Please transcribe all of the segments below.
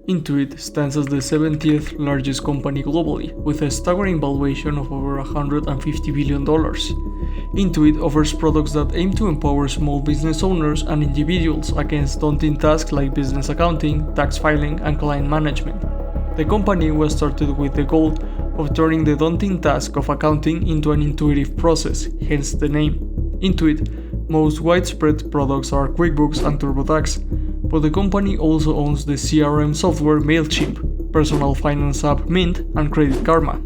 Intuit stands as the 70th largest company globally, with a staggering valuation of over $150 billion. Intuit offers products that aim to empower small business owners and individuals against daunting tasks like business accounting, tax filing, and client management. The company was started with the goal of turning the daunting task of accounting into an intuitive process, hence the name. Intuit's most widespread products are QuickBooks and TurboTax, but the company also owns the CRM software Mailchimp, personal finance app Mint, and Credit Karma.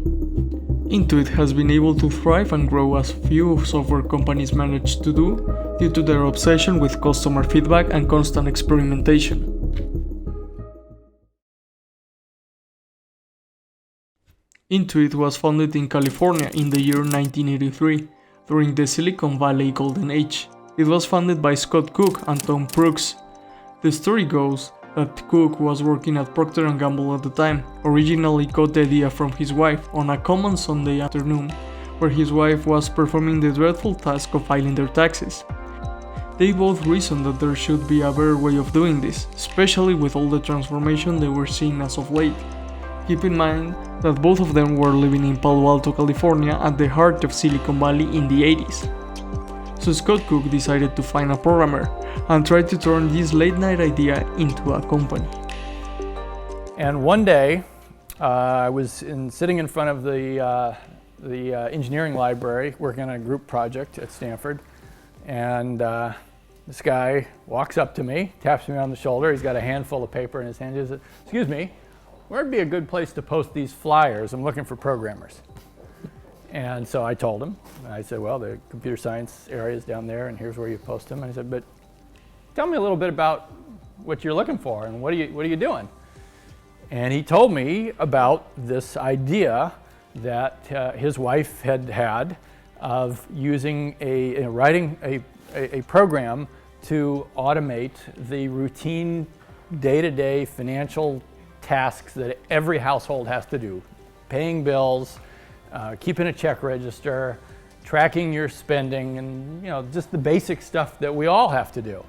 Intuit has been able to thrive and grow as few software companies manage to do due to their obsession with customer feedback and constant experimentation. Intuit was founded in California in the year 1983, during the Silicon Valley Golden Age. It was founded by Scott Cook and Tom Brooks. The story goes that Cook was working at Procter & Gamble at the time, originally got the idea from his wife on a common Sunday afternoon, where his wife was performing the dreadful task of filing their taxes. They both reasoned that there should be a better way of doing this, especially with all the transformation they were seeing as of late. Keep in mind that both of them were living in Palo Alto, California at the heart of Silicon Valley in the 80s. So Scott Cook decided to find a programmer and tried to turn this late night idea into a company. And one day, I was sitting in front of the engineering library working on a group project at Stanford, and this guy walks up to me, taps me on the shoulder. He's got a handful of paper in his hand. He says, "Excuse me, where'd be a good place to post these flyers? I'm looking for programmers." And so I told him, I said, "Well, the computer science area is down there, and here's where you post them." And I said, "But tell me a little bit about what you're looking for, and what are you doing?" And he told me about this idea that his wife had of using writing a program to automate the routine day-to-day financial tasks that every household has to do: paying bills, keeping a check register, tracking your spending, and just the basic stuff that we all have to do.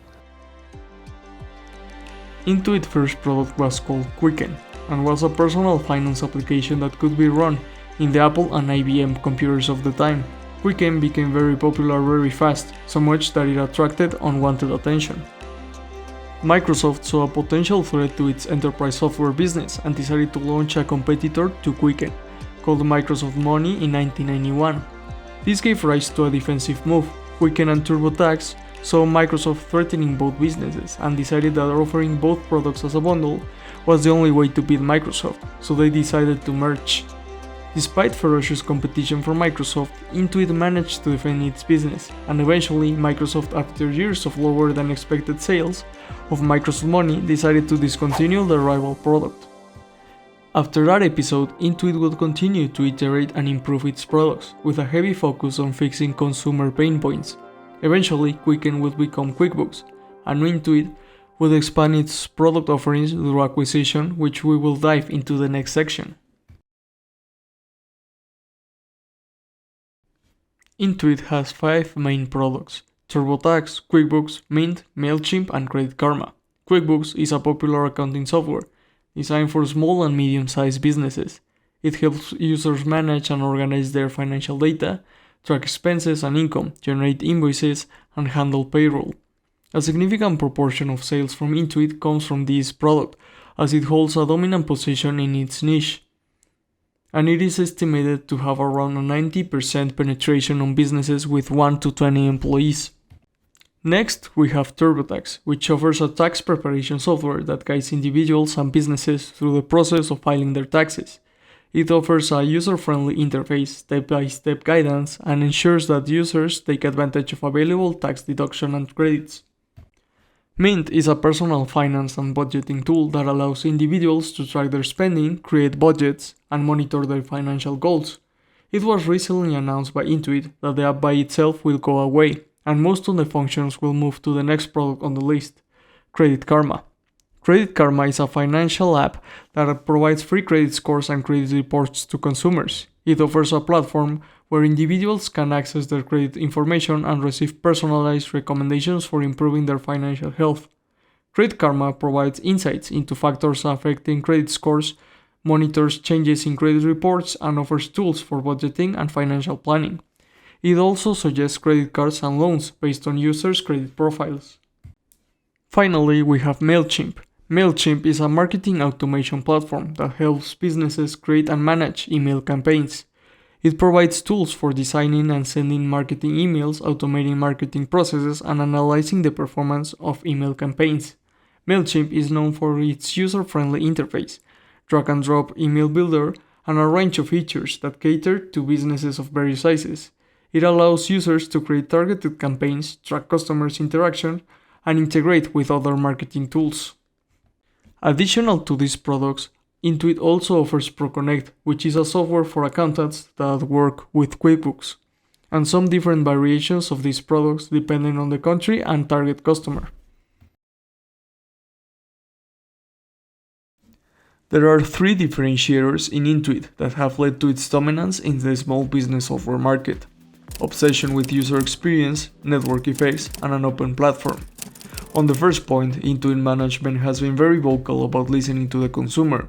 Intuit's first product was called Quicken and was a personal finance application that could be run in the Apple and IBM computers of the time. Quicken became very popular very fast, so much that it attracted unwanted attention. Microsoft saw a potential threat to its enterprise software business and decided to launch a competitor to Quicken, called Microsoft Money in 1991. This gave rise to a defensive move. Quicken and TurboTax saw Microsoft threatening both businesses and decided that offering both products as a bundle was the only way to beat Microsoft, so they decided to merge. Despite ferocious competition from Microsoft, Intuit managed to defend its business, and eventually Microsoft, after years of lower than expected sales of Microsoft Money, decided to discontinue their rival product. After that episode, Intuit would continue to iterate and improve its products, with a heavy focus on fixing consumer pain points. Eventually, Quicken would become QuickBooks, and Intuit would expand its product offerings through acquisition, which we will dive into the next section. Intuit has 5 main products: TurboTax, QuickBooks, Mint, Mailchimp, and Credit Karma. QuickBooks is a popular accounting software designed for small and medium-sized businesses. It helps users manage and organize their financial data, track expenses and income, generate invoices, and handle payroll. A significant proportion of sales from Intuit comes from this product, as it holds a dominant position in its niche, and it is estimated to have around a 90% penetration on businesses with 1 to 20 employees. Next, we have TurboTax, which offers a tax preparation software that guides individuals and businesses through the process of filing their taxes. It offers a user-friendly interface, step-by-step guidance, and ensures that users take advantage of available tax deduction and credits. Mint is a personal finance and budgeting tool that allows individuals to track their spending, create budgets, and monitor their financial goals. It was recently announced by Intuit that the app by itself will go away, and most of the functions will move to the next product on the list, Credit Karma. Credit Karma is a financial app that provides free credit scores and credit reports to consumers. It offers a platform where individuals can access their credit information and receive personalized recommendations for improving their financial health. Credit Karma provides insights into factors affecting credit scores, monitors changes in credit reports, and offers tools for budgeting and financial planning. It also suggests credit cards and loans based on users' credit profiles. Finally, we have Mailchimp. Mailchimp is a marketing automation platform that helps businesses create and manage email campaigns. It provides tools for designing and sending marketing emails, automating marketing processes, and analyzing the performance of email campaigns. Mailchimp is known for its user-friendly interface, drag-and-drop email builder, and a range of features that cater to businesses of various sizes. It allows users to create targeted campaigns, track customers' interaction, and integrate with other marketing tools. Additional to these products, Intuit also offers ProConnect, which is a software for accountants that work with QuickBooks, and some different variations of these products depending on the country and target customer. There are three differentiators in Intuit that have led to its dominance in the small business software market: obsession with user experience, network effects, and an open platform. On the first point, Intuit management has been very vocal about listening to the consumer.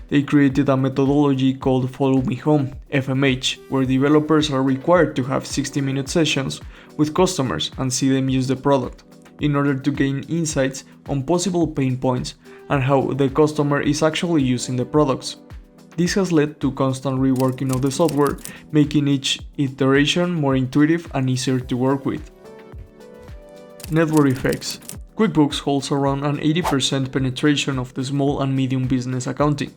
They created a methodology called Follow Me Home, FMH, where developers are required to have 60-minute sessions with customers and see them use the product, in order to gain insights on possible pain points and how the customer is actually using the products. This has led to constant reworking of the software, making each iteration more intuitive and easier to work with. Network effects. QuickBooks holds around an 80% penetration of the small and medium business accounting,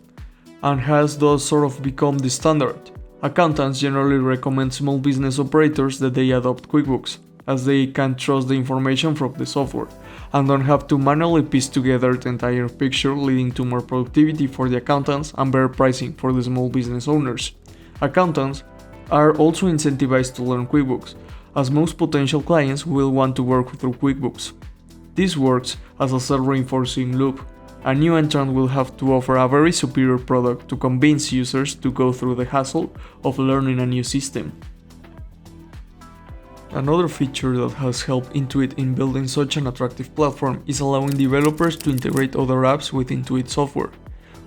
and has thus sort of become the standard. Accountants generally recommend small business operators that they adopt QuickBooks, as they can trust the information from the software, and don't have to manually piece together the entire picture, leading to more productivity for the accountants and better pricing for the small business owners. Accountants are also incentivized to learn QuickBooks, as most potential clients will want to work through QuickBooks. This works as a self-reinforcing loop. A new entrant will have to offer a very superior product to convince users to go through the hassle of learning a new system. Another feature that has helped Intuit in building such an attractive platform is allowing developers to integrate other apps with Intuit software.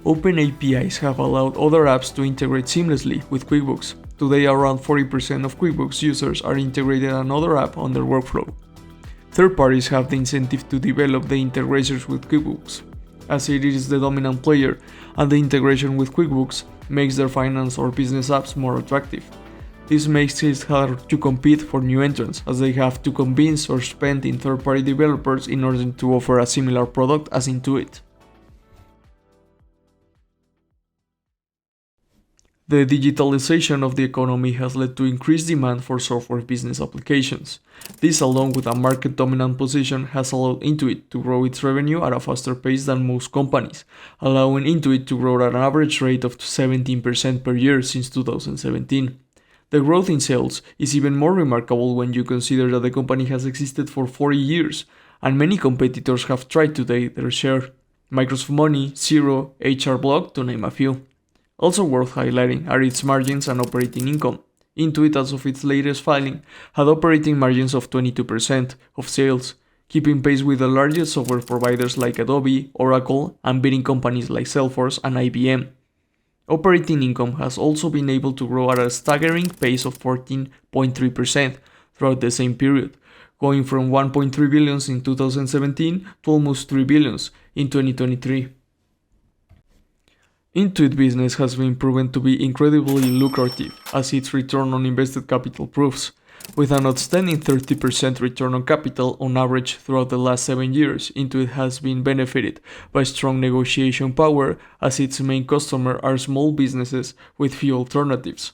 Open APIs have allowed other apps to integrate seamlessly with QuickBooks. Today, around 40% of QuickBooks users are integrated another app on their workflow. Third parties have the incentive to develop the integrations with QuickBooks, as it is the dominant player, and the integration with QuickBooks makes their finance or business apps more attractive. This makes it hard to compete for new entrants, as they have to convince or spend in third-party developers in order to offer a similar product as Intuit. The digitalization of the economy has led to increased demand for software business applications. This, along with a market dominant position, has allowed Intuit to grow its revenue at a faster pace than most companies, allowing Intuit to grow at an average rate of 17% per year since 2017. The growth in sales is even more remarkable when you consider that the company has existed for 40 years, and many competitors have tried to take their share. Microsoft Money, Xero, HR Block, to name a few. Also worth highlighting are its margins and operating income. Intuit, as of its latest filing, had operating margins of 22% of sales, keeping pace with the largest software providers like Adobe, Oracle, and beating companies like Salesforce and IBM. Operating income has also been able to grow at a staggering pace of 14.3% throughout the same period, going from 1.3 billion in 2017 to almost 3 billion in 2023. Intuit business has been proven to be incredibly lucrative, as its return on invested capital proves. With an outstanding 30% return on capital on average throughout the last 7 years, Intuit has been benefited by strong negotiation power, as its main customer are small businesses with few alternatives.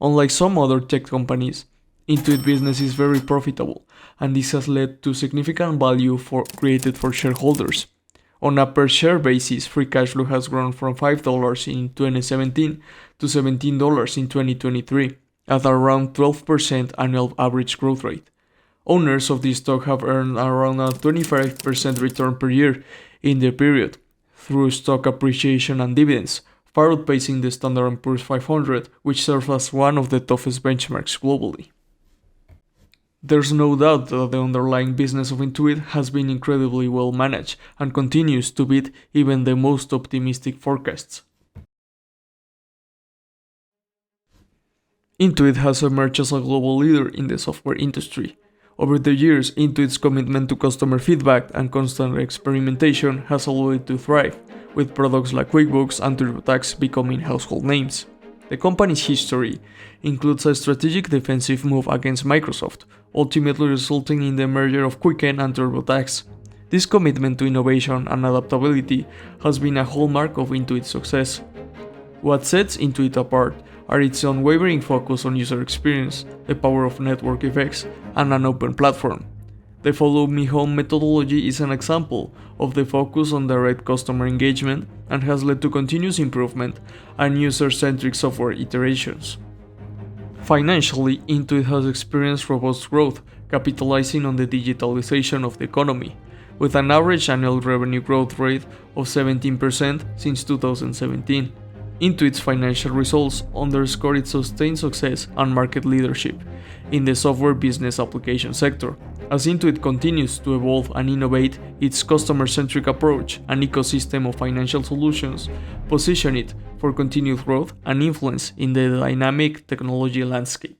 Unlike some other tech companies, Intuit business is very profitable, and this has led to significant value created for shareholders. On a per-share basis, free cash flow has grown from $5 in 2017 to $17 in 2023, at around 12% annual average growth rate. Owners of this stock have earned around a 25% return per year in the period, through stock appreciation and dividends, far outpacing the Standard & Poor's 500, which serves as one of the toughest benchmarks globally. There's no doubt that the underlying business of Intuit has been incredibly well managed and continues to beat even the most optimistic forecasts. Intuit has emerged as a global leader in the software industry. Over the years, Intuit's commitment to customer feedback and constant experimentation has allowed it to thrive, with products like QuickBooks and TurboTax becoming household names. The company's history includes a strategic defensive move against Microsoft, ultimately resulting in the merger of Quicken and TurboTax. This commitment to innovation and adaptability has been a hallmark of Intuit's success. What sets Intuit apart are its unwavering focus on user experience, the power of network effects, and an open platform. The Follow Me Home methodology is an example of the focus on direct customer engagement and has led to continuous improvement and user-centric software iterations. Financially, Intuit has experienced robust growth, capitalizing on the digitalization of the economy, with an average annual revenue growth rate of 17% since 2017. Intuit's financial results underscore its sustained success and market leadership in the software business application sector, as Intuit continues to evolve and innovate its customer-centric approach and ecosystem of financial solutions, position it for continued growth and influence in the dynamic technology landscape.